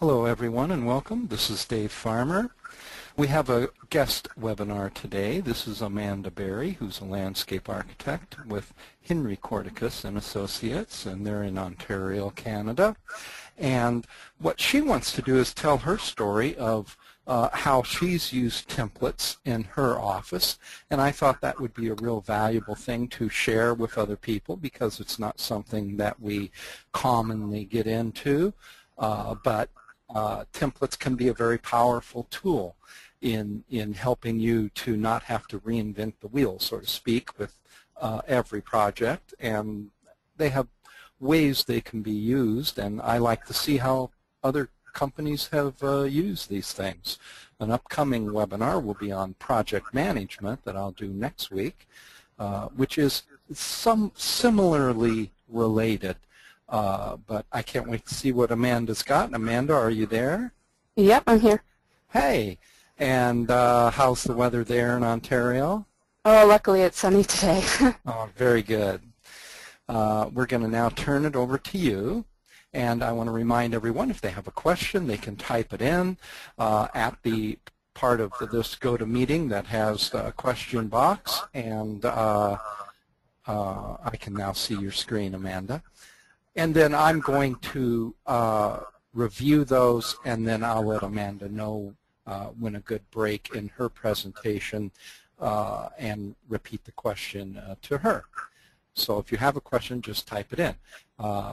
Hello everyone and welcome. This is Dave Farmer. We have a guest webinar today. This is Amanda Berry, who's a landscape architect with Henry Corticus and Associates, and they're in Ontario, Canada. And what she wants to do is tell her story of how she's used templates in her office, and I thought that would be a real valuable thing to share with other people because it's not something that we commonly get into, but templates can be a very powerful tool in helping you to not have to reinvent the wheel, so to speak, with every project. And they have ways they can be used, and I like to see how other companies have used these things. An upcoming webinar will be on project management that I'll do next week, which is similarly related. But I can't wait to see what Amanda's got. Amanda, are you there? Yep, I'm here. Hey, and how's the weather there in Ontario? Oh, luckily it's sunny today. Oh, very good. We're going to now turn it over to you, and I want to remind everyone if they have a question, they can type it in at the part of this GoToMeeting that has the question box, and I can now see your screen, Amanda. And then I'm going to review those, and then I'll let Amanda know when a good break in her presentation and repeat the question to her. So if you have a question, just type it in.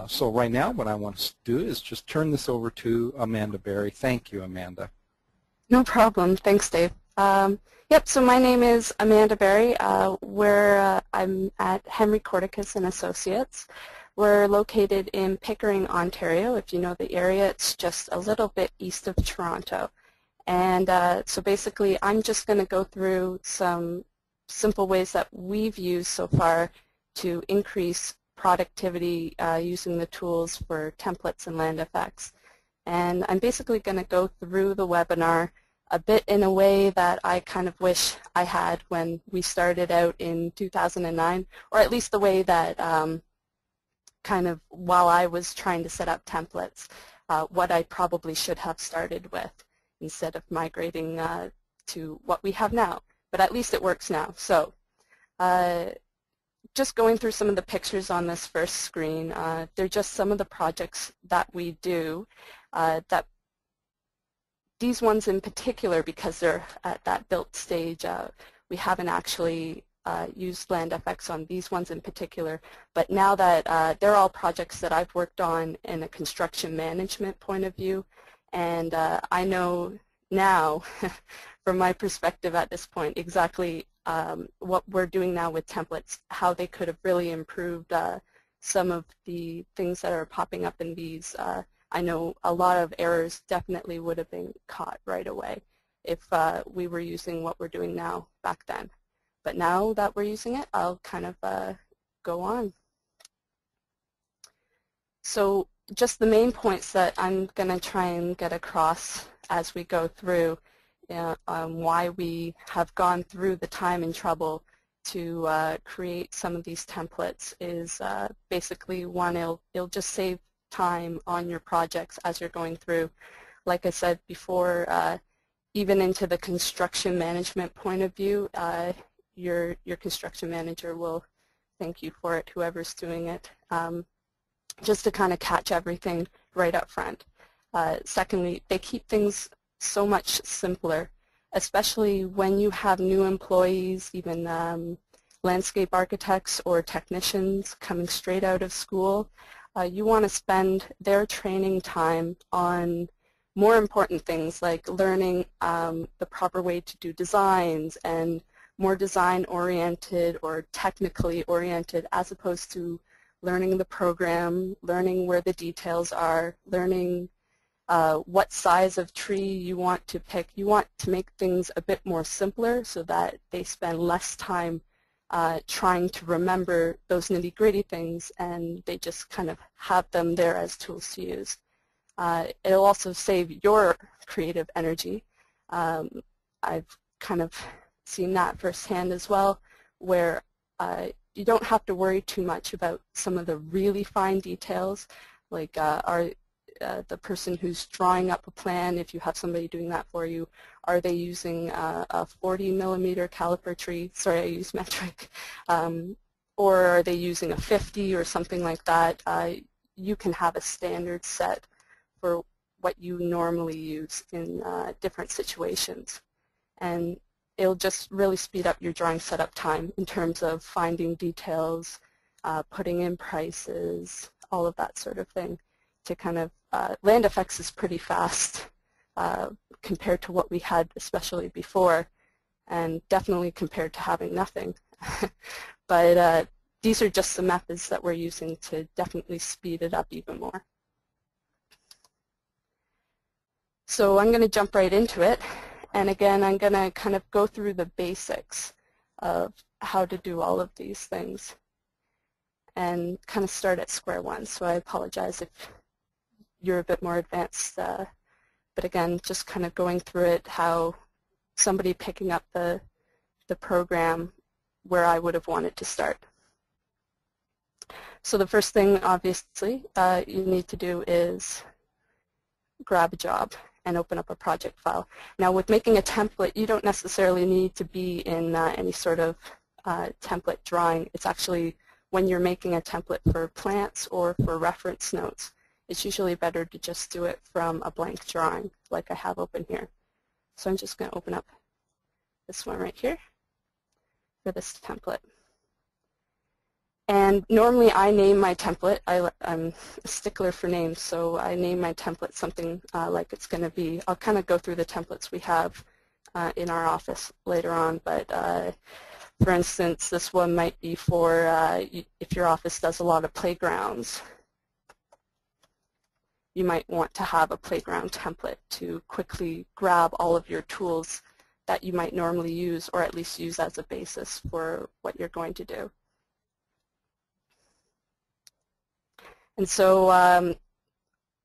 So right now what I want to do is just turn this over to Amanda Berry. Thank you, Amanda. No problem. Thanks, Dave. Yep, so my name is Amanda Berry. I'm at Henry Corticus and Associates. We're located in Pickering, Ontario. If you know the area, it's just a little bit east of Toronto. And so basically, I'm just going to go through some simple ways that we've used so far to increase productivity using the tools for templates and land effects. And I'm basically going to go through the webinar a bit in a way that I kind of wish I had when we started out in 2009, or at least the way that kind of while I was trying to set up templates, what I probably should have started with instead of migrating to what we have now. But at least it works now. So just going through some of the pictures on this first screen, they're just some of the projects that we do. That these ones in particular, because they're at that built stage, we haven't actually used land effects on these ones in particular, but now that they're all projects that I've worked on in a construction management point of view, and I know now from my perspective at this point exactly what we're doing now with templates, how they could have really improved some of the things that are popping up in these. I know a lot of errors definitely would have been caught right away if we were using what we're doing now back then. But now that we're using it, I'll kind of go on. So just the main points that I'm going to try and get across as we go through why we have gone through the time and trouble to create some of these templates is basically one, it'll just save time on your projects as you're going through. Like I said before, even into the construction management point of view, your construction manager will thank you for it, whoever's doing it, just to kind of catch everything right up front. Secondly, they keep things so much simpler, especially when you have new employees, even landscape architects or technicians coming straight out of school. You want to spend their training time on more important things like learning the proper way to do designs and more design-oriented or technically oriented, as opposed to learning the program, learning where the details are, learning what size of tree you want to pick. You want to make things a bit more simpler so that they spend less time trying to remember those nitty-gritty things, and they just kind of have them there as tools to use. It'll also save your creative energy. I've kind of seen that firsthand as well, where you don't have to worry too much about some of the really fine details, like the person who's drawing up a plan, if you have somebody doing that for you, are they using a 40mm caliper tree? Sorry, I use metric. Or are they using a 50 or something like that? You can have a standard set for what you normally use in different situations. And it'll just really speed up your drawing setup time in terms of finding details, putting in prices, all of that sort of thing. To kind of, land effects is pretty fast compared to what we had especially before, and definitely compared to having nothing. But these are just the methods that we're using to definitely speed it up even more. So I'm going to jump right into it. And again, I'm going to kind of go through the basics of how to do all of these things and kind of start at square one. So I apologize if you're a bit more advanced. But again, just kind of going through it, how somebody picking up the program where I would have wanted to start. So the first thing, obviously, you need to do is grab a job and open up a project file. Now, with making a template, you don't necessarily need to be in any sort of template drawing. It's actually when you're making a template for plants or for reference notes, it's usually better to just do it from a blank drawing like I have open here. So I'm just going to open up this one right here for this template. And normally I name my template. I'm a stickler for names, so I name my template something like it's going to be. I'll kind of go through the templates we have in our office later on, but for instance, this one might be for if your office does a lot of playgrounds. You might want to have a playground template to quickly grab all of your tools that you might normally use, or at least use as a basis for what you're going to do. And so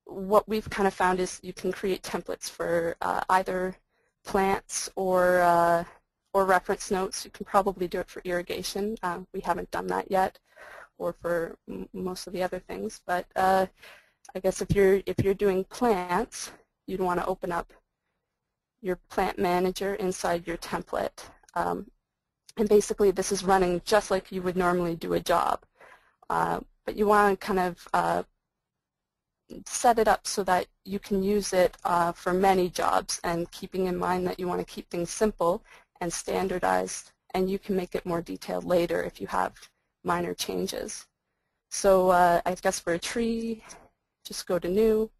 what we've kind of found is you can create templates for either plants or reference notes. You can probably do it for irrigation. We haven't done that yet, or for most of the other things. But I guess if you're doing plants, you'd want to open up your plant manager inside your template. And basically, this is running just like you would normally do a job. But you want to kind of set it up so that you can use it for many jobs, and keeping in mind that you want to keep things simple and standardized, and you can make it more detailed later if you have minor changes. So I guess for a tree, just go to New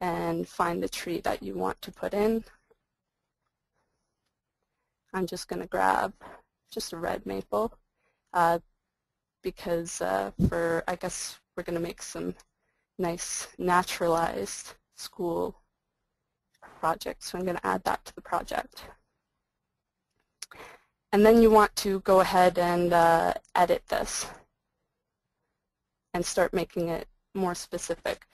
and find the tree that you want to put in. I'm just going to grab just a red maple. Because I guess we're going to make some nice naturalized school projects. So I'm going to add that to the project. And then you want to go ahead and edit this and start making it more specific.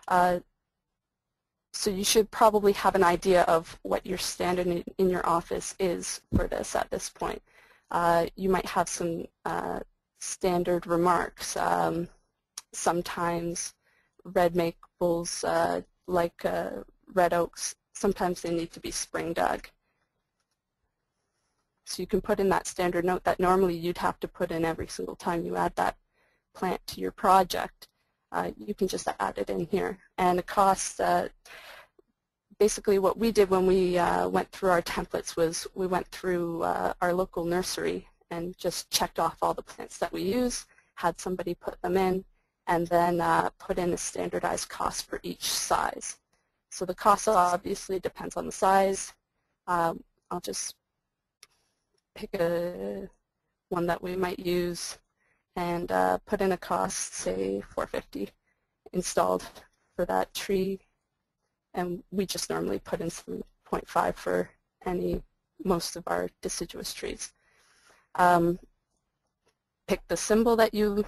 So you should probably have an idea of what your standard in your office is for this at this point. You might have some standard remarks. Sometimes red maples, like red oaks, sometimes they need to be spring dug. So you can put in that standard note that normally you'd have to put in every single time you add that plant to your project. You can just add it in here. And the cost, basically what we did when we went through our templates was we went through our local nursery and just checked off all the plants that we use, had somebody put them in, and then put in a standardized cost for each size. So the cost obviously depends on the size. I'll just pick one that we might use and put in a cost, say $450 installed for that tree. And we just normally put in some 0.5 for most of our deciduous trees. Pick the symbol that you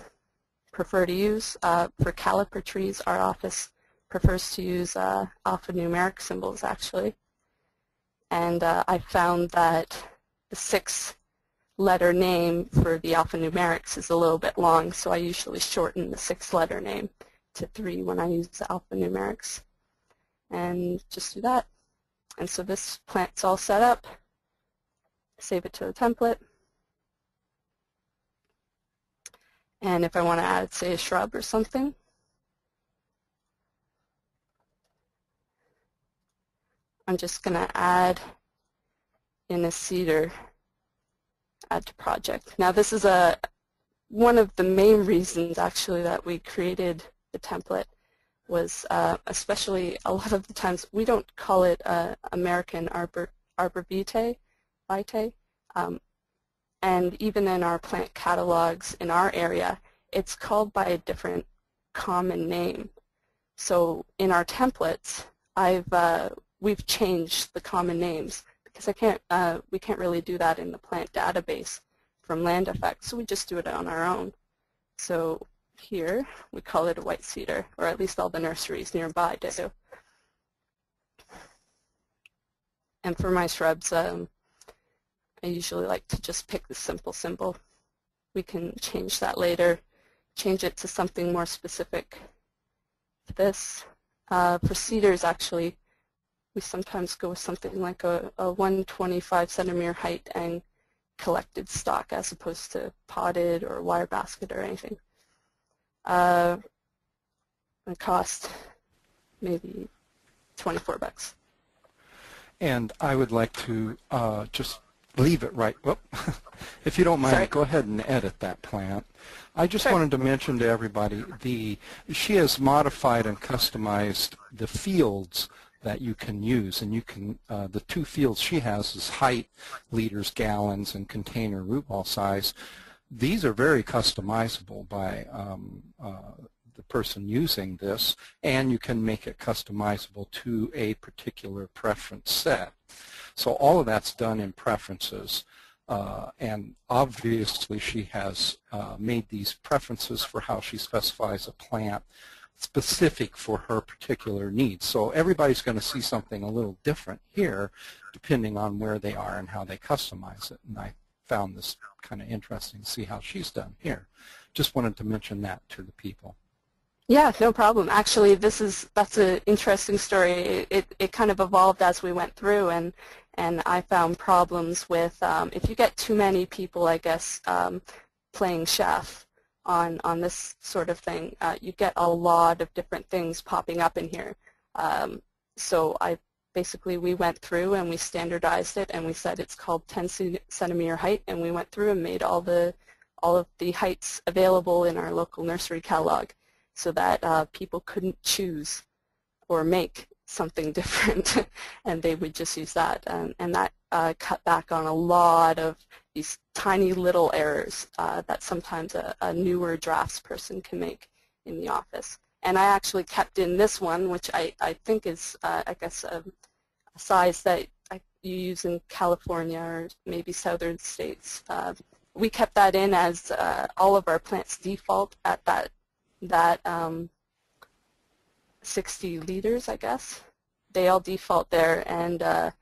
prefer to use. For caliper trees, our office prefers to use alphanumeric symbols, actually. And I found that the 6-letter name for the alphanumerics is a little bit long, so I usually shorten the 6-letter name to 3 when I use the alphanumerics. And just do that. And so this plant's all set up. Save it to the template. And if I want to add, say, a shrub or something, I'm just going to add in a cedar, add to project. Now this is one of the main reasons actually that we created the template was especially a lot of the times we don't call it American Arbor Vitae, and even in our plant catalogs in our area, it's called by a different common name. So in our templates, we've changed the common names because we can't really do that in the plant database from land effects, so we just do it on our own. So here we call it a white cedar, or at least all the nurseries nearby do. And for my shrubs, I usually like to just pick the simple symbol. We can change that later, change it to something more specific. This, for cedars actually, we sometimes go with something like a 125 centimeter height and collected stock as opposed to potted or wire basket or anything. It cost maybe $24. And I would like to just leave it right. Well, if you don't mind, Sorry. go ahead and edit that plant. I just wanted to mention to everybody, she has modified and customized the fields that you can use, and you can the 2 fields she has is height, liters, gallons, and container root ball size. These are very customizable by the person using this, and you can make it customizable to a particular preference set. So all of that's done in preferences, and obviously she has made these preferences for how she specifies a plant specific for her particular needs. So everybody's going to see something a little different here depending on where they are and how they customize it. And I found this kind of interesting to see how she's done here. Just wanted to mention that to the people. Yeah, no problem. Actually, that's an interesting story. It kind of evolved as we went through, and I found problems with if you get too many people, I guess, playing chef on this sort of thing, you get a lot of different things popping up in here. So we went through and we standardized it, and we said it's called 10 centimeter height, and we went through and made all of the heights available in our local nursery catalog, so that people couldn't choose or make something different, and they would just use that. And that cut back on a lot of these tiny little errors that sometimes a newer draftsperson can make in the office. And I actually kept in this one, which I think is, I guess, a size that you use in California or maybe southern states. We kept that in as all of our plants default at that 60 liters, I guess. They all default there, and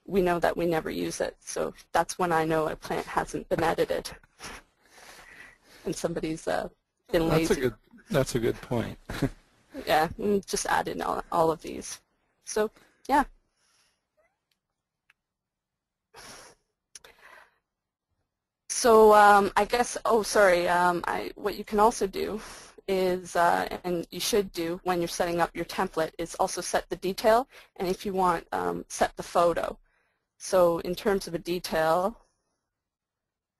we know that we never use it. So that's when I know a plant hasn't been edited and somebody's been lazy. That's a good point. Yeah, just add in all of these. So, yeah. So I guess, what you can also do is, and you should do when you're setting up your template, is also set the detail, and if you want, set the photo. So in terms of a detail,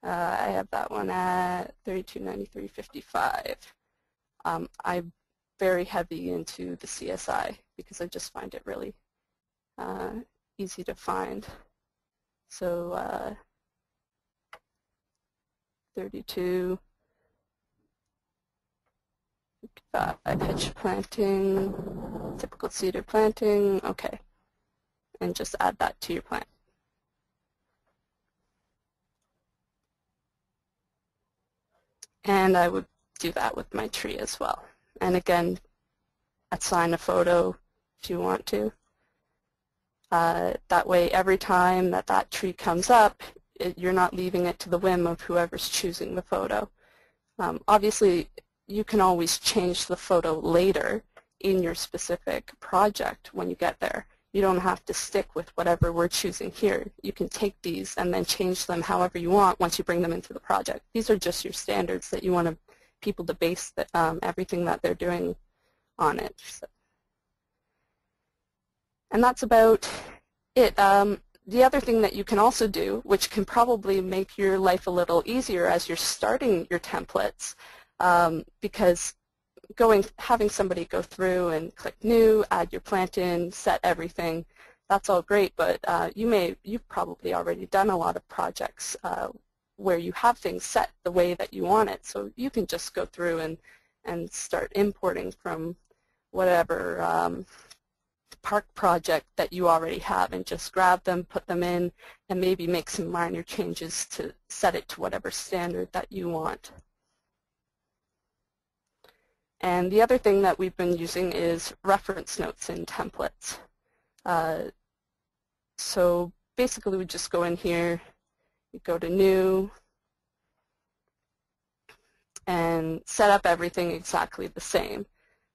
I have that one at 3293.55. I'm very heavy into the CSI because I just find it really easy to find. So 32, hedge planting, typical cedar planting, okay, and just add that to your plant. And I would do that with my tree as well. And again, assign a photo if you want to. That way, every time that tree comes up, you're not leaving it to the whim of whoever's choosing the photo. Obviously, you can always change the photo later in your specific project when you get there. You don't have to stick with whatever we're choosing here. You can take these and then change them however you want once you bring them into the project. These are just your standards that you want people to base everything that they're doing on it. So. And that's about it. The other thing that you can also do, which can probably make your life a little easier as you're starting your templates, because having somebody go through and click new, add your plant in, set everything, that's all great, but you've probably already done a lot of projects where you have things set the way that you want it, so you can just go through and start importing from whatever park project that you already have and just grab them, put them in, and maybe make some minor changes to set it to whatever standard that you want. And the other thing that we've been using is reference notes in templates. So basically we just go in here, you go to new, and set up everything exactly the same.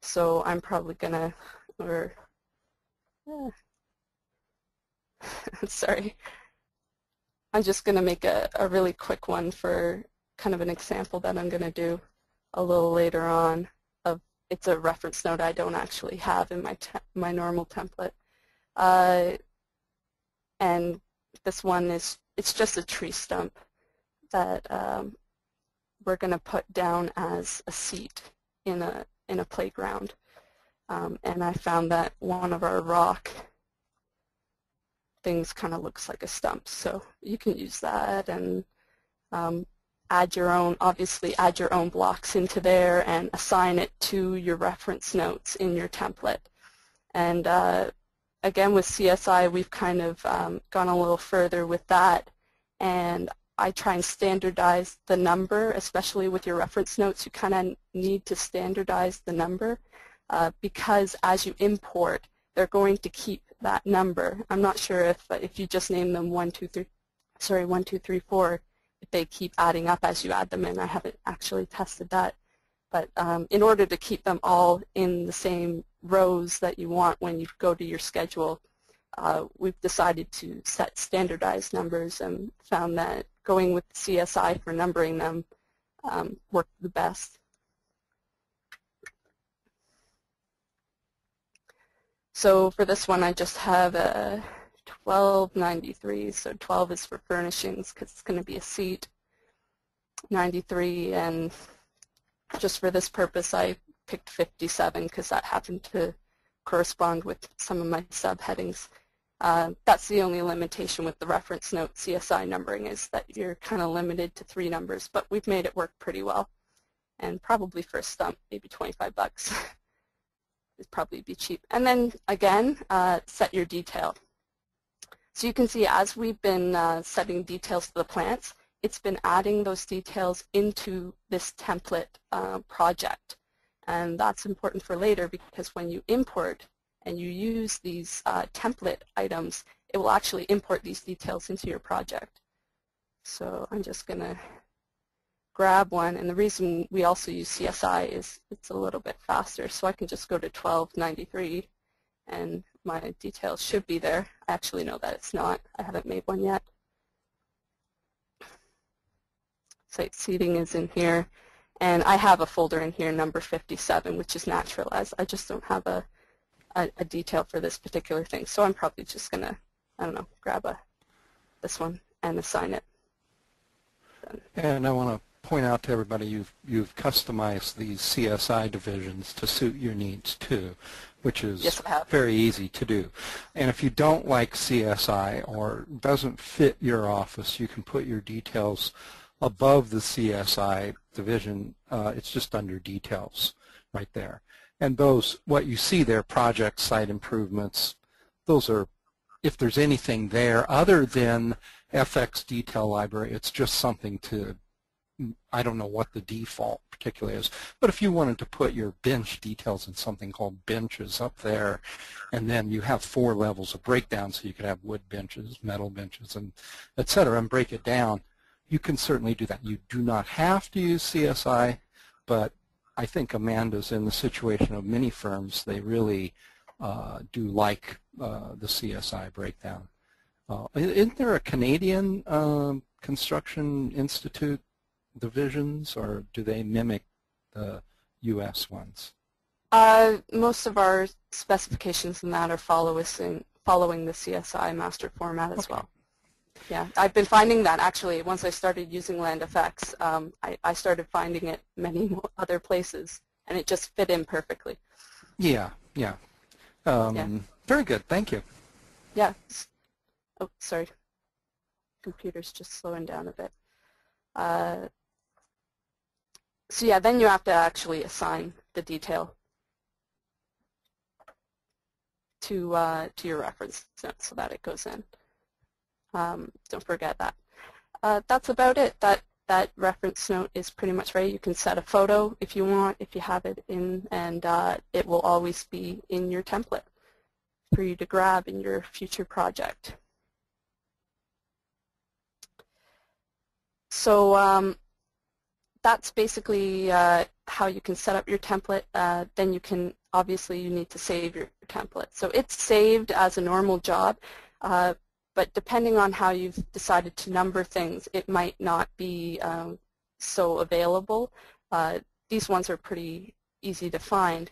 So I'm probably gonna, sorry, I'm just gonna make a really quick one for kind of an example that I'm gonna do a little later on. It's a reference note I don't actually have in my normal template. And this one it's just a tree stump that we're going to put down as a seat in a playground. And I found that one of our rock things kind of looks like a stump, so you can use that and obviously add your own blocks into there and assign it to your reference notes in your template. And again, with CSI, we've kind of gone a little further with that, and I try and standardize the number, especially with your reference notes. You kind of need to standardize the number because as you import, they're going to keep that number. I'm not sure if you just name them 1, 2, 3, 4, if they keep adding up as you add them in. I haven't actually tested that. But in order to keep them all in the same rows that you want when you go to your schedule, we've decided to set standardized numbers and found that going with CSI for numbering them worked the best. So for this one, I just have a 1293, so 12 is for furnishings because it's going to be a seat, 93, and just for this purpose I picked 57 because that happened to correspond with some of my subheadings. That's the only limitation with the reference note CSI numbering, is that you're kind of limited to 3 numbers, but we've made it work pretty well. And probably for a stump, maybe 25 bucks. It'd probably be cheap. And then again, set your detail. So you can see as we've been setting details to the plants, it's been adding those details into this template project. And that's important for later because when you import and you use these template items, it will actually import these details into your project. So I'm just going to grab one, and the reason we also use CSI is it's a little bit faster, so I can just go to 1293 and my details should be there. I actually know that it's not. I haven't made one yet. Site seating is in here, and I have a folder in here, number 57, which is naturalized. I just don't have a detail for this particular thing, so I'm probably just going to, I don't know, grab this one and assign it. And I want to point out to everybody you've customized these CSI divisions to suit your needs too, which is yes, very easy to do. And if you don't like CSI or doesn't fit your office, you can put your details above the CSI division. It's just under details right there. And those, what you see there, project site improvements, those are, if there's anything there other than FX detail library, it's just something to, I don't know what the default particularly is, but if you wanted to put your bench details in something called benches up there, and then you have 4 levels of breakdown, so you could have wood benches, metal benches, and et cetera, and break it down, you can certainly do that. You do not have to use CSI, but I think Amanda's in the situation of many firms. They really do like the CSI breakdown. Isn't there a Canadian Construction Institute divisions, or do they mimic the U.S. ones? Most of our specifications in that are following the CSI master format as well. Yeah, I've been finding that actually once I started using LandFX, I started finding it many other places, and it just fit in perfectly. Yeah, yeah. Very good, thank you. Yeah. Oh, sorry. Computer's just slowing down a bit. So yeah, then you have to actually assign the detail to your reference note so that it goes in. Don't forget that. That's about it. That reference note is pretty much ready. You can set a photo if you want, if you have it in, and it will always be in your template for you to grab in your future project. So that's basically how you can set up your template. Then you can, obviously you need to save your template. So it's saved as a normal job, but depending on how you've decided to number things, it might not be so available. These ones are pretty easy to find,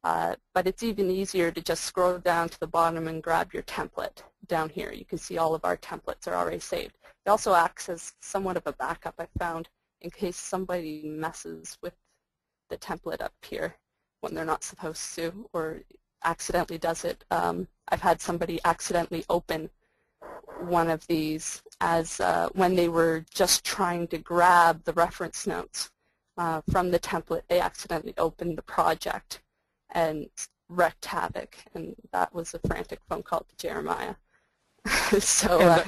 but it's even easier to just scroll down to the bottom and grab your template down here. You can see all of our templates are already saved. It also acts as somewhat of a backup, I found, in case somebody messes with the template up here when they're not supposed to, or accidentally does it. I've had somebody accidentally open one of these as when they were just trying to grab the reference notes from the template. They accidentally opened the project and wreaked havoc, and that was a frantic phone call to Jeremiah. So,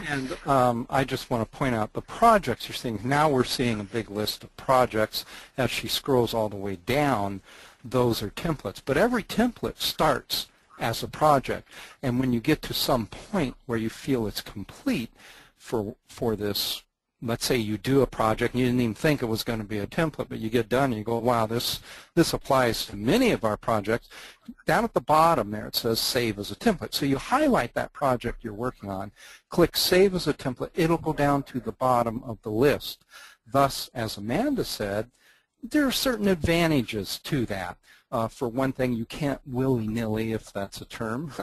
I just want to point out the projects you're seeing. Now we're seeing a big list of projects. As she scrolls all the way down, those are templates. But every template starts as a project. And when you get to some point where you feel it's complete for this, let's say you do a project and you didn't even think it was going to be a template, but you get done and you go, wow, this applies to many of our projects. Down at the bottom there it says save as a template. So you highlight that project you're working on, click save as a template, it'll go down to the bottom of the list. Thus, as Amanda said, there are certain advantages to that. For one thing, you can't willy-nilly, if that's a term,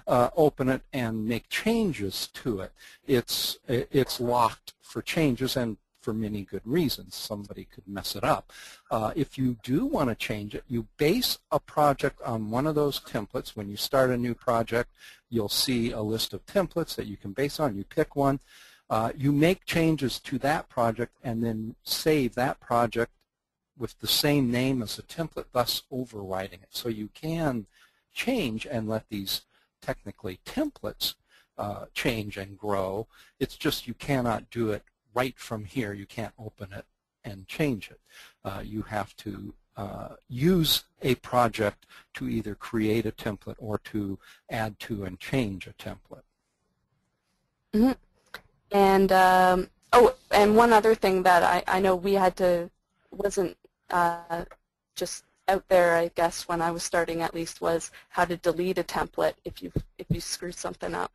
open it and make changes to it. It's locked for changes, and for many good reasons. Somebody could mess it up. If you do want to change it, you base a project on one of those templates. When you start a new project, you'll see a list of templates that you can base on. You pick one. You make changes to that project and then save that project with the same name as the template, thus overriding it. So you can change and let these technically templates change and grow. It's just you cannot do it right from here. You can't open it and change it. You have to use a project to either create a template or to add to and change a template. Mm-hmm. And oh, and one other thing that I know we had to, wasn't just out there, I guess, when I was starting at least, was how to delete a template if you screw something up,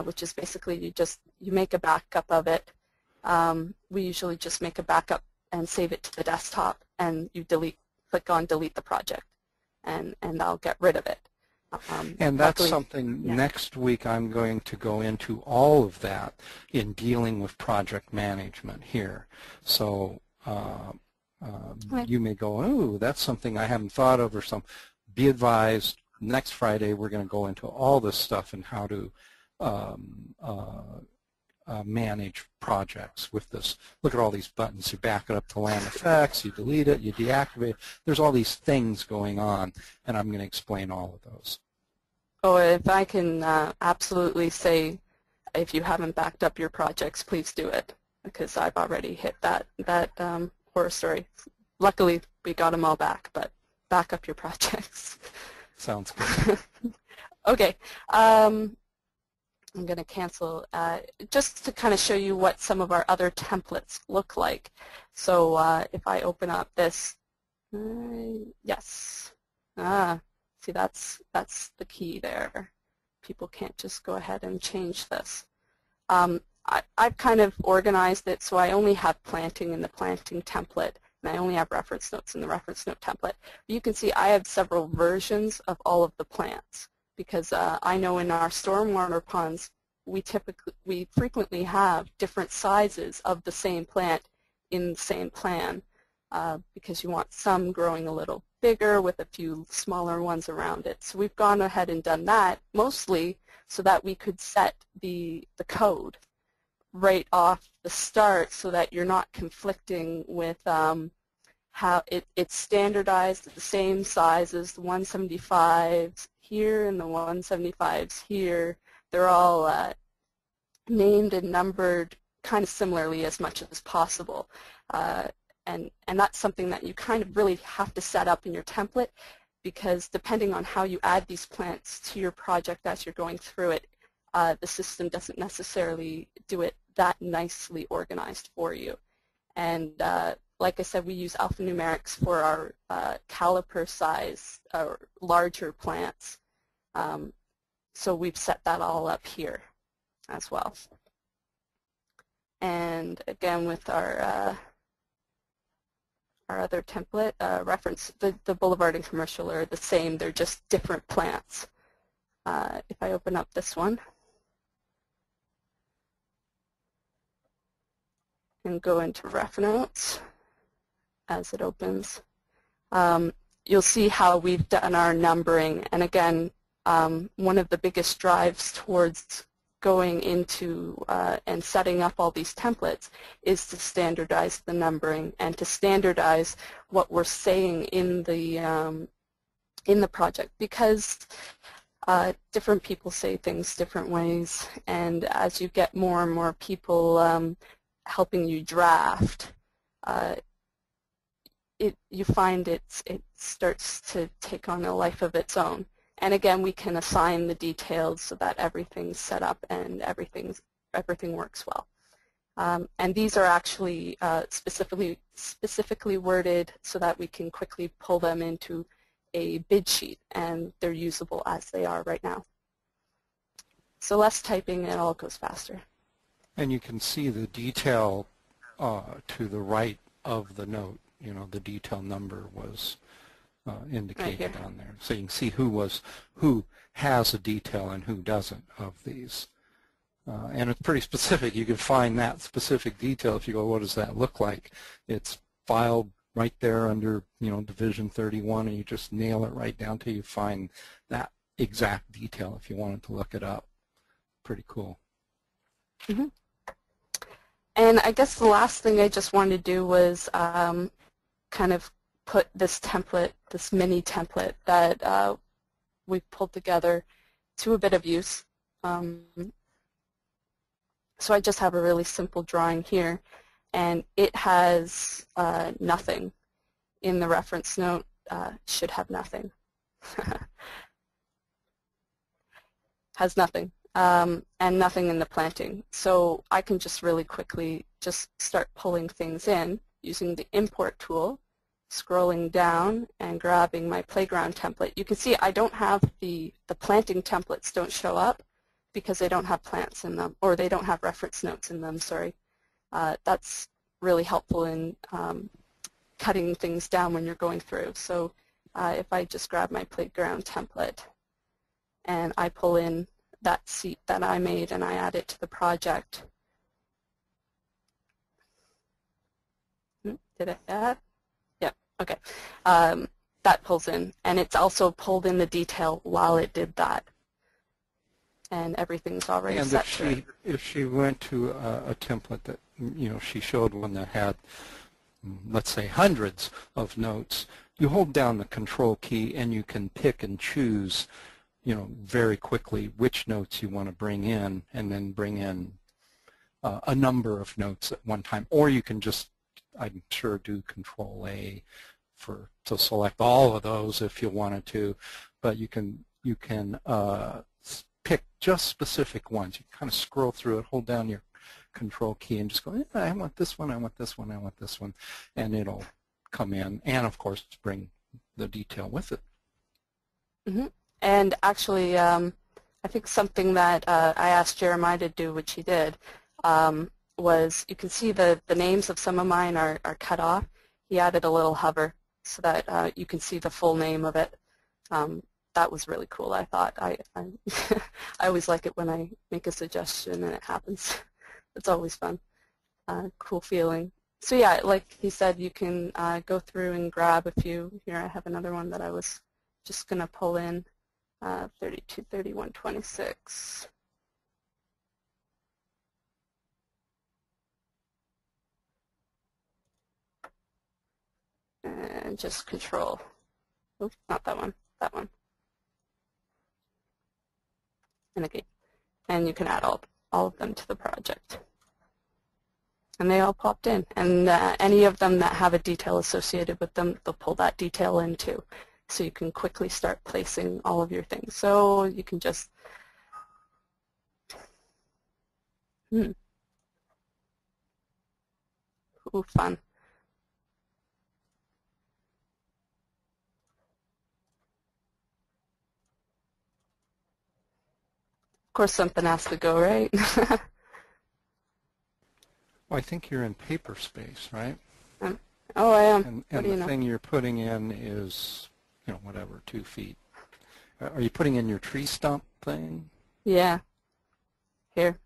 which is basically you make a backup of it. We usually just make a backup and save it to the desktop, and you click on delete the project, and I'll get rid of it. And that's something next week I'm going to go into all of that in dealing with project management here. So you may go, oh, that's something I haven't thought of, or some. Be advised, next Friday we're going to go into all this stuff and how to manage projects with this. Look at all these buttons. You back it up to LandFX, you delete it, you deactivate it. There's all these things going on, and I'm going to explain all of those. Oh, if I can absolutely say, if you haven't backed up your projects, please do it, because I've already hit that horror story. Luckily, we got them all back, but back up your projects. Sounds good. Okay. I'm going to cancel just to kind of show you what some of our other templates look like. So if I open up this Yes. See, that's the key there. People can't just go ahead and change this. I've kind of organized it so I only have planting in the planting template, and I only have reference notes in the reference note template. But you can see I have several versions of all of the plants because I know in our stormwater ponds we frequently have different sizes of the same plant in the same plan because you want some growing a little bigger with a few smaller ones around it. So we've gone ahead and done that mostly so that we could set the code right off the start so that you're not conflicting with how it's standardized at the same size as the 175s here and the 175s here. They're all named and numbered kind of similarly as much as possible. And that's something that you kind of really have to set up in your template because depending on how you add these plants to your project as you're going through it, the system doesn't necessarily do it that nicely organized for you. And like I said, we use alphanumerics for our caliper size or larger plants. So we've set that all up here as well. And again, with our other template, reference, the Boulevard and Commercial are the same, they're just different plants. If I open up this one and go into Ref Notes as it opens, you'll see how we've done our numbering. And again, one of the biggest drives towards going into and setting up all these templates is to standardize the numbering and to standardize what we're saying in the project because different people say things different ways, and as you get more and more people helping you draft, you find it starts to take on a life of its own. And again, we can assign the details so that everything's set up and everything works well. And these are actually specifically worded so that we can quickly pull them into a bid sheet, and they're usable as they are right now. So less typing, it all goes faster. And you can see the detail to the right of the note. You know, the detail number was indicated on there. So you can see who has a detail and who doesn't of these. And it's pretty specific. You can find that specific detail if you go, what does that look like? It's filed right there under, you know, Division 31, and you just nail it right down till you find that exact detail if you wanted to look it up. Pretty cool. Mm-hmm. And I guess the last thing I just wanted to do was kind of put this template, this mini template that we've pulled together to a bit of use. So I just have a really simple drawing here, and it has nothing in the reference note. Should have nothing. Has nothing. And nothing in the planting. So I can just really quickly just start pulling things in using the import tool, scrolling down and grabbing my playground template. You can see I don't have the planting templates don't show up because they don't have plants in them, or they don't have reference notes in them, sorry. That's really helpful in cutting things down when you're going through. So if I just grab my playground template and I pull in that seat that I made and I add it to the project. Did it add? Yep, okay. That pulls in, and it's also pulled in the detail while it did that. And everything's already set. And if she went to a template that, you know, she showed one that had, let's say, hundreds of notes, you hold down the Control key and you can pick and choose, you know, very quickly which notes you want to bring in, and then bring in a number of notes at one time. Or you can just, I'm sure, do Control A to select all of those if you wanted to, but you can pick just specific ones. You kind of scroll through it, hold down your Control key, and just go, I want this one, I want this one, I want this one, and it'll come in, and of course bring the detail with it. Mm-hmm. And actually, I think something that I asked Jeremiah to do, which he did, was you can see the names of some of mine are cut off. He added a little hover so that you can see the full name of it. That was really cool, I thought. I always like it when I make a suggestion and it happens. It's always fun. Cool feeling. So yeah, like he said, you can go through and grab a few. Here I have another one that I was just going to pull in, 32, 31, 26. And just control. Oops, not that one, that one. And again, and you can add all of them to the project. And they all popped in. And any of them that have a detail associated with them, they'll pull that detail in too. So you can quickly start placing all of your things. So you can just, ooh, fun. Of course, something has to go, right? Well, I think you're in paper space, right? Oh, I am. And the thing you're putting in is, you know, whatever, 2 feet. Are you putting in your tree stump thing? Yeah. Here,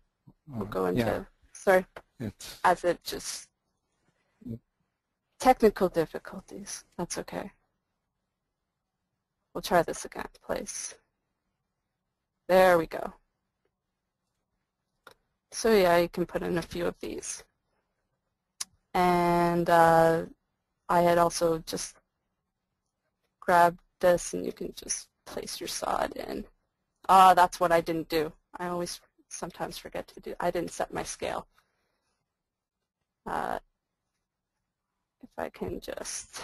we'll go into, yeah. Sorry, it's, as it just, technical difficulties. That's okay. We'll try this again, place. There we go. So yeah, you can put in a few of these. And I had also just grabbed this, and you can just place your sod in. That's what I didn't do. I always sometimes forget to do. I didn't set my scale. If I can just,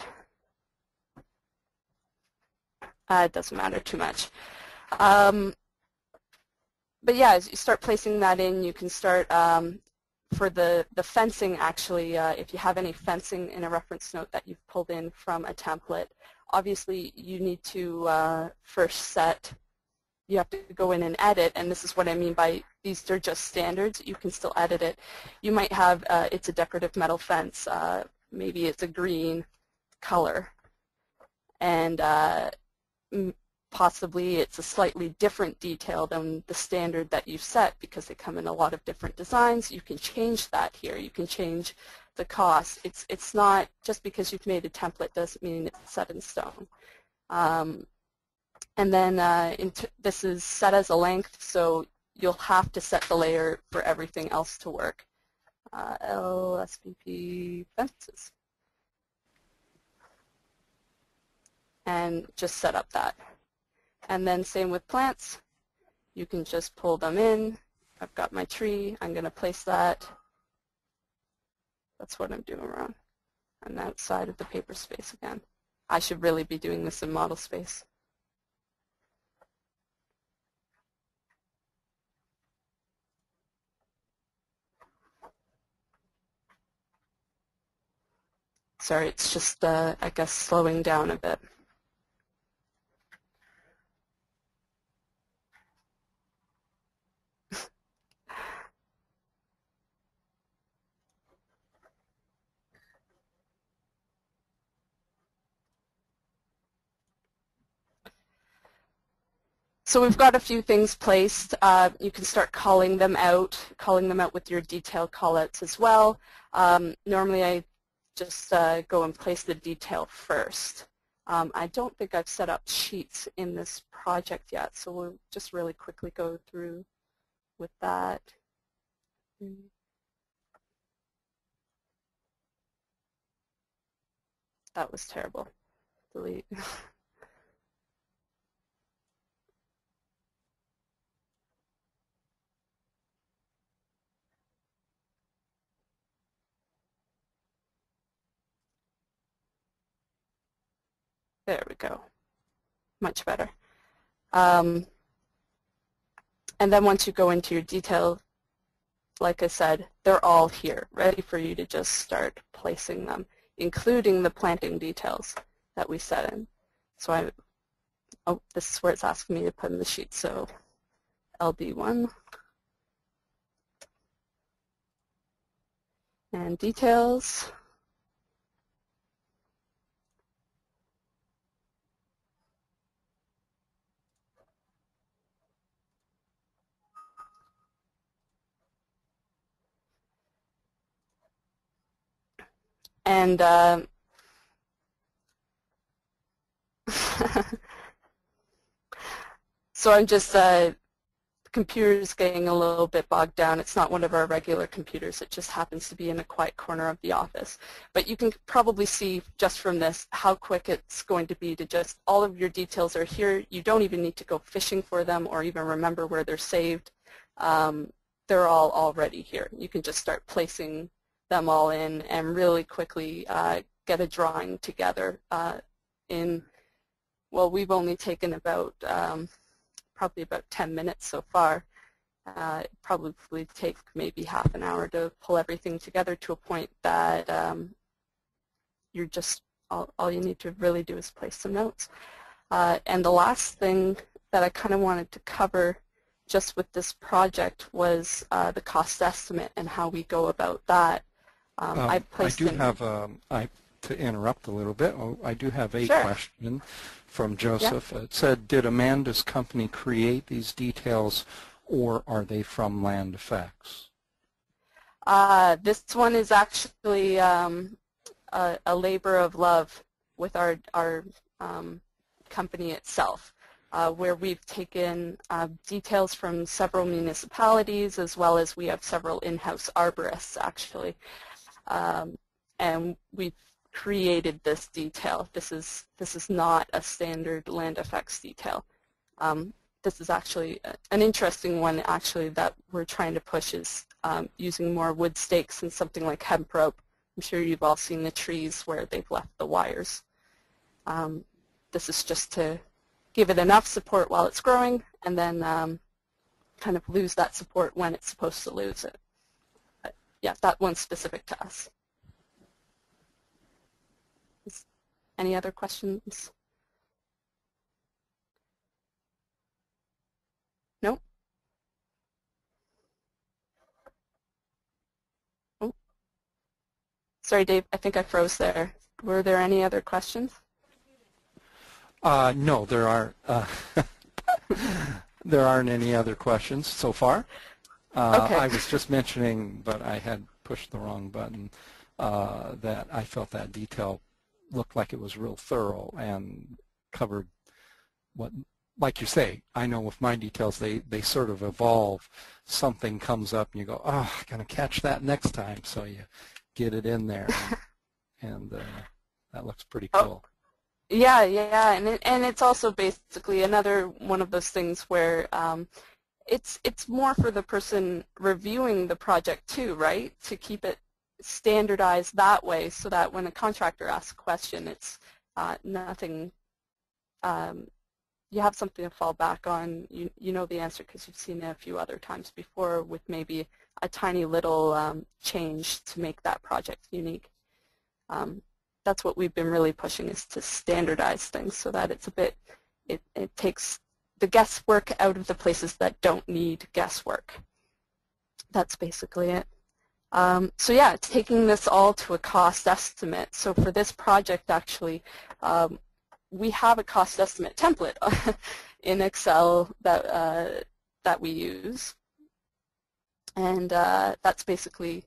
it doesn't matter too much. But yeah, as you start placing that in, you can start for the fencing, actually, if you have any fencing in a reference note that you've pulled in from a template, obviously you need to first set, you have to go in and edit, and this is what I mean by these are just standards. You can still edit it. You might have, it's a decorative metal fence, maybe it's a green color, and possibly it's a slightly different detail than the standard that you've set because they come in a lot of different designs. You can change that here. You can change the cost. It's not just because you've made a template doesn't mean it's set in stone. And then this is set as a length, so you'll have to set the layer for everything else to work. LSVP fences. And just set up that. And then same with plants. You can just pull them in. I've got my tree. I'm going to place that. That's what I'm doing wrong. On that side of the paper space again. I should really be doing this in model space. Sorry, it's just, I guess, slowing down a bit. So we've got a few things placed. You can start calling them out with your detailed callouts as well. Normally I just go and place the detail first. I don't think I've set up sheets in this project yet, so we'll just really quickly go through with that. That was terrible. Delete. There we go. Much better. And then once you go into your detail, like I said, they're all here, ready for you to just start placing them. including the planting details that we set in. So oh, this is where it's asking me to put in the sheet. So LD1 and details. And so I'm just, the computer's getting a little bit bogged down. It's not one of our regular computers. It just happens to be in a quiet corner of the office. But you can probably see just from this how quick it's going to be to just, all of your details are here. You don't even need to go fishing for them or even remember where they're saved. They're all already here. You can just start placing them all in and really quickly get a drawing together in, well, we've only taken about probably about 10 minutes so far. It probably take maybe half an hour to pull everything together to a point that you're just, all you need to really do is place some notes. And the last thing that I kind of wanted to cover just with this project was the cost estimate and how we go about that. I do have, to interrupt a little bit, I do have a question from Joseph. It said, did Amanda's company create these details or are they from Land Effects? This one is actually a labor of love with our company itself, where we've taken details from several municipalities, as well as we have several in-house arborists actually, and we've created this detail. This is not a standard Land Effects detail. This is actually an interesting one actually that we're trying to push, is using more wood stakes and something like hemp rope. I'm sure you've all seen the trees where they've left the wires. This is just to give it enough support while it's growing and then kind of lose that support when it's supposed to lose it. But yeah, that one's specific to us. Any other questions? No? Oh. Sorry, Dave, I think I froze there. Were there any other questions? No, there aren't. There aren't any other questions so far. Okay. I was just mentioning, but I had pushed the wrong button, that I felt that detail looked like it was real thorough and covered what, like you say, I know with my details they sort of evolve. Something comes up and you go, oh, I'm going to catch that next time, so you get it in there, and that looks pretty cool. Yeah, and it's also basically another one of those things where it's more for the person reviewing the project too, right? To keep it standardized that way, so that when a contractor asks a question, it's nothing. You have something to fall back on. You know the answer because you've seen it a few other times before, with maybe a tiny little change to make that project unique. That's what we've been really pushing, is to standardize things so that it's a bit, it takes the guesswork out of the places that don't need guesswork. That's basically it. So yeah, taking this all to a cost estimate. So for this project actually, we have a cost estimate template in Excel that, that we use. And that's basically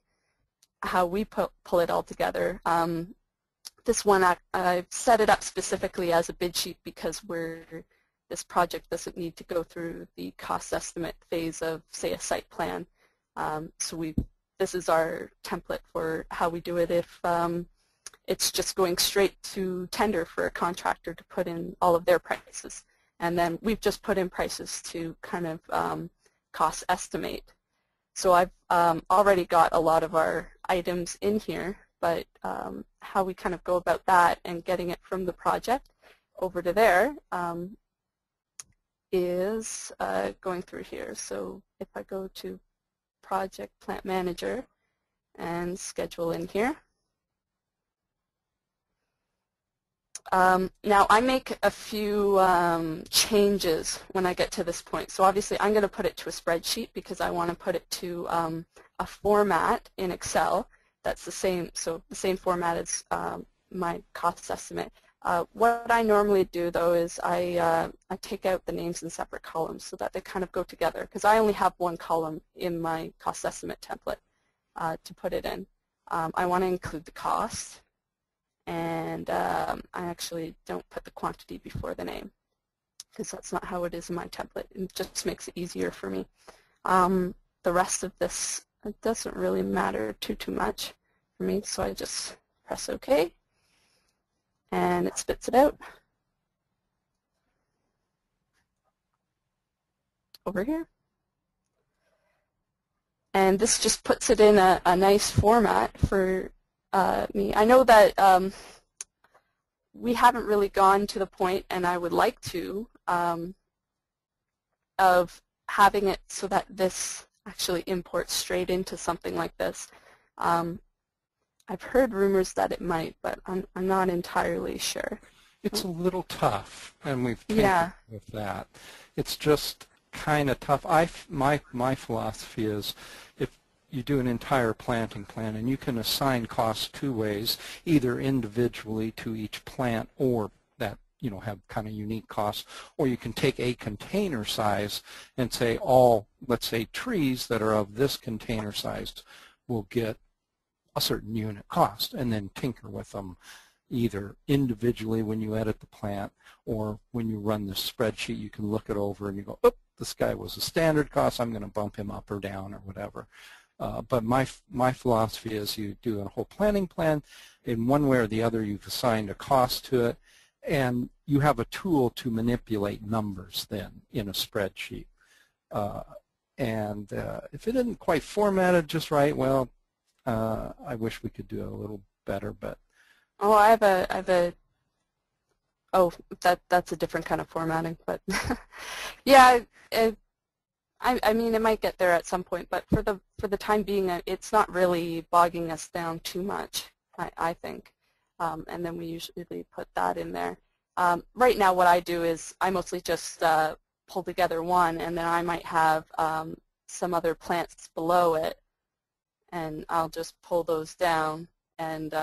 how we pull it all together. This one, I've set it up specifically as a bid sheet because this project doesn't need to go through the cost estimate phase of, say, a site plan. So this is our template for how we do it if it's just going straight to tender for a contractor to put in all of their prices. And then we've just put in prices to kind of cost estimate. So I've already got a lot of our items in here, but how we kind of go about that and getting it from the project over to there is going through here. So if I go to Project Plant Manager and schedule in here, Now I make a few changes when I get to this point. So obviously I'm going to put it to a spreadsheet because I want to put it to a format in Excel that's the same, so the same format as my cost estimate. What I normally do though is I take out the names in separate columns so that they kind of go together because I only have one column in my cost estimate template to put it in. I want to include the cost, and I actually don't put the quantity before the name because that's not how it is in my template. It just makes it easier for me. The rest of this, it doesn't really matter too much for me, so I just press OK, and it spits it out over here. And this just puts it in a nice format for me. I know that we haven't really gone to the point, and I would like to, of having it so that this actually imports straight into something like this. I've heard rumors that it might, but I'm not entirely sure. It's a little tough, and we've tinkered with that. It's just kind of tough. My philosophy is if you do an entire planting plan, and you can assign costs two ways, either individually to each plant or that have kind of unique costs, or you can take a container size and say all, let's say, trees that are of this container size will get a certain unit cost, and then tinker with them either individually when you edit the plant, or when you run the spreadsheet you can look it over and you go, oh, this guy was a standard cost, I'm going to bump him up or down or whatever. But my philosophy is you do a whole planning plan. In one way or the other you've assigned a cost to it, and you have a tool to manipulate numbers then in a spreadsheet. And if it isn't quite formatted just right, well, I wish we could do it a little better, but. Oh, that's a different kind of formatting, but yeah, I mean, it might get there at some point, but for the time being, it's not really bogging us down too much, I think. And then we usually put that in there. Right now, what I do is I mostly just pull together one, and then I might have some other plants below it, and I'll just pull those down, and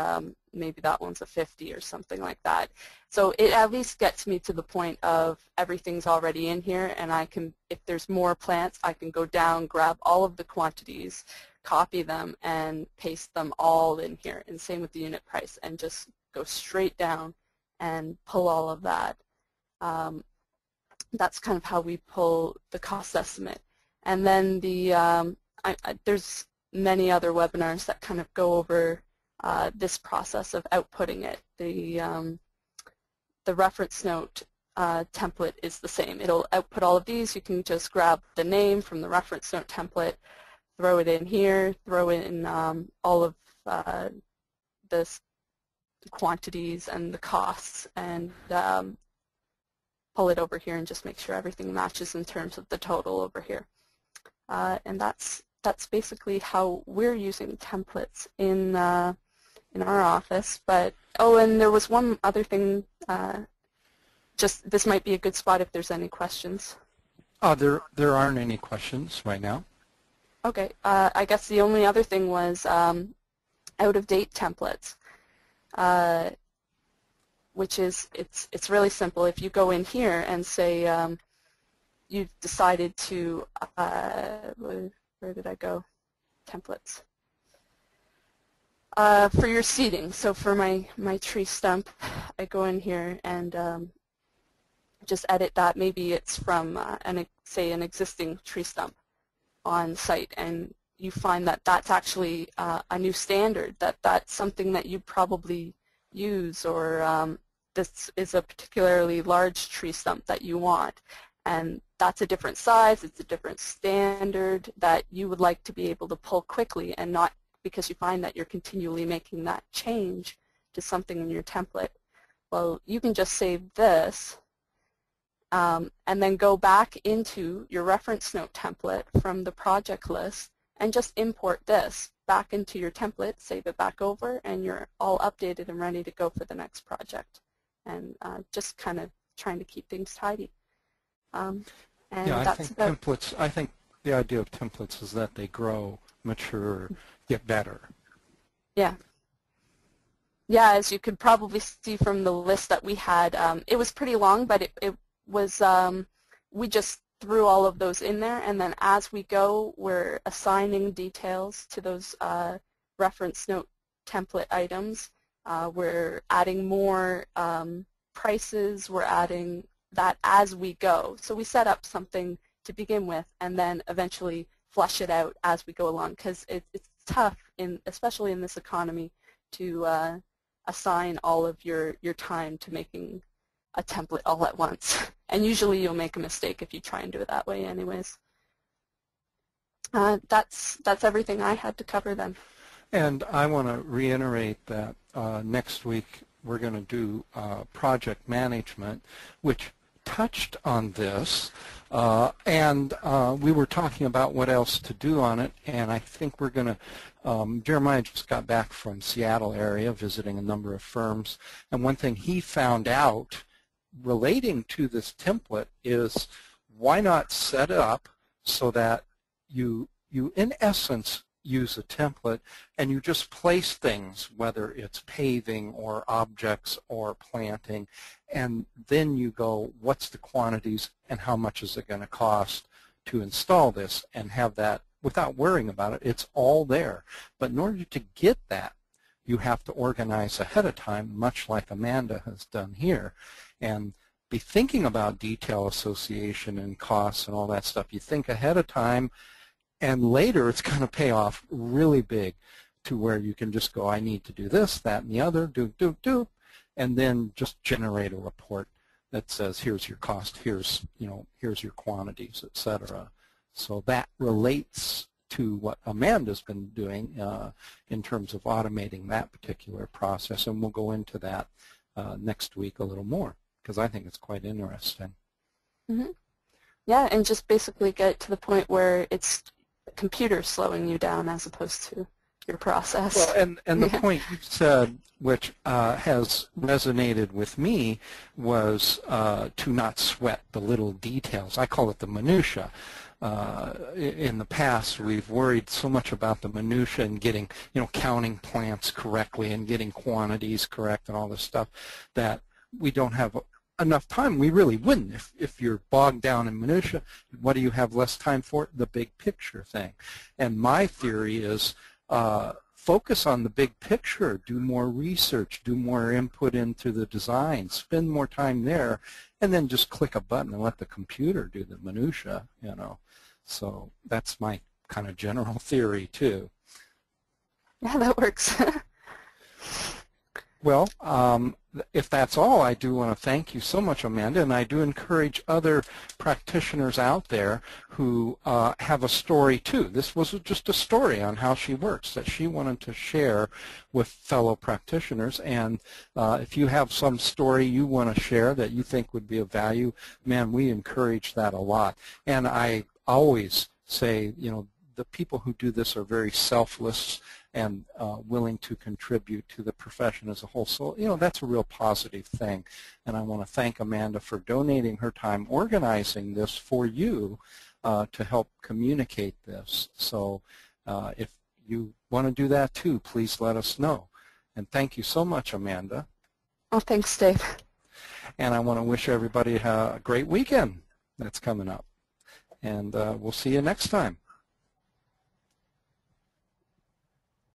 maybe that one's a 50 or something like that. So it at least gets me to the point of everything's already in here, and I can, if there's more plants, I can go down, grab all of the quantities, copy them, and paste them all in here. And same with the unit price, and just go straight down and pull all of that. That's kind of how we pull the cost estimate. And then the there's many other webinars that kind of go over this process of outputting it. The reference note template is the same. It'll output all of these. You can just grab the name from the reference note template, throw it in here, throw in all of the quantities and the costs, and pull it over here and just make sure everything matches in terms of the total over here. And that's basically how we're using templates in our office. But oh, and there was one other thing. Just this might be a good spot if there's any questions. There aren't any questions right now. Okay. I guess the only other thing was out-of-date templates, which is it's really simple. If you go in here and say you've decided to where did I go? Templates. For your seeding, so for my tree stump, I go in here and just edit that. Maybe it's from, say, an existing tree stump on site, and you find that that's actually a new standard, that's something that you probably use, or this is a particularly large tree stump that you want. And that's a different size, it's a different standard that you would like to be able to pull quickly, and not because you find that you're continually making that change to something in your template. Well, you can just save this and then go back into your reference note template from the project list and just import this back into your template, save it back over, and you're all updated and ready to go for the next project. and just kind of trying to keep things tidy. And yeah, I that's think about templates, I think the idea of templates is that they grow, mature, get better. Yeah. Yeah, as you could probably see from the list that we had, it was pretty long, but it was, we just threw all of those in there, and then as we go, we're assigning details to those reference note template items. We're adding more prices, we're adding that as we go. So we set up something to begin with, and then eventually flush it out as we go along, because it's tough, especially in this economy, to assign all of your time to making a template all at once. And usually you'll make a mistake if you try and do it that way anyways. That's everything I had to cover then. And I want to reiterate that next week we're going to do project management, which touched on this, and we were talking about what else to do on it, and I think we're going to, Jeremiah just got back from Seattle area visiting a number of firms, and one thing he found out relating to this template is why not set it up so that you in essence use a template and you just place things, whether it's paving or objects or planting, and then you go, what's the quantities and how much is it going to cost to install this, and have that without worrying about it. It's all there. But in order to get that, you have to organize ahead of time, much like Amanda has done here, and be thinking about detail association and costs and all that stuff. You think ahead of time, and later it's going to pay off really big to where you can just go, I need to do this, that, and the other, do, and then just generate a report that says, here's your cost, here's your quantities, etc. So that relates to what Amanda's been doing in terms of automating that particular process, and we'll go into that next week a little more, because I think it's quite interesting. Mm-hmm. Yeah, and just basically get to the point where it's the computer slowing you down as opposed to your process. Well, and the point you said, which has resonated with me, was to not sweat the little details. I call it the minutia. In the past, we've worried so much about the minutia and getting, counting plants correctly and getting quantities correct and all this stuff, that we don't have enough time. We really wouldn't. If you're bogged down in minutia, what do you have less time for? The big picture thing. And my theory is focus on the big picture, do more research, do more input into the design, spend more time there, and then just click a button and let the computer do the minutia, So that's my kind of general theory too. Yeah, that works. Well, if that's all, I do want to thank you so much, Amanda, and I do encourage other practitioners out there who have a story too. This was just a story on how she works that she wanted to share with fellow practitioners, and if you have some story you want to share that you think would be of value, man, we encourage that a lot. And I always say, the people who do this are very selfless and willing to contribute to the profession as a whole. So, that's a real positive thing. And I want to thank Amanda for donating her time organizing this for you to help communicate this. So if you want to do that too, please let us know. And thank you so much, Amanda. Oh, thanks, Dave. And I want to wish everybody a great weekend that's coming up. And we'll see you next time.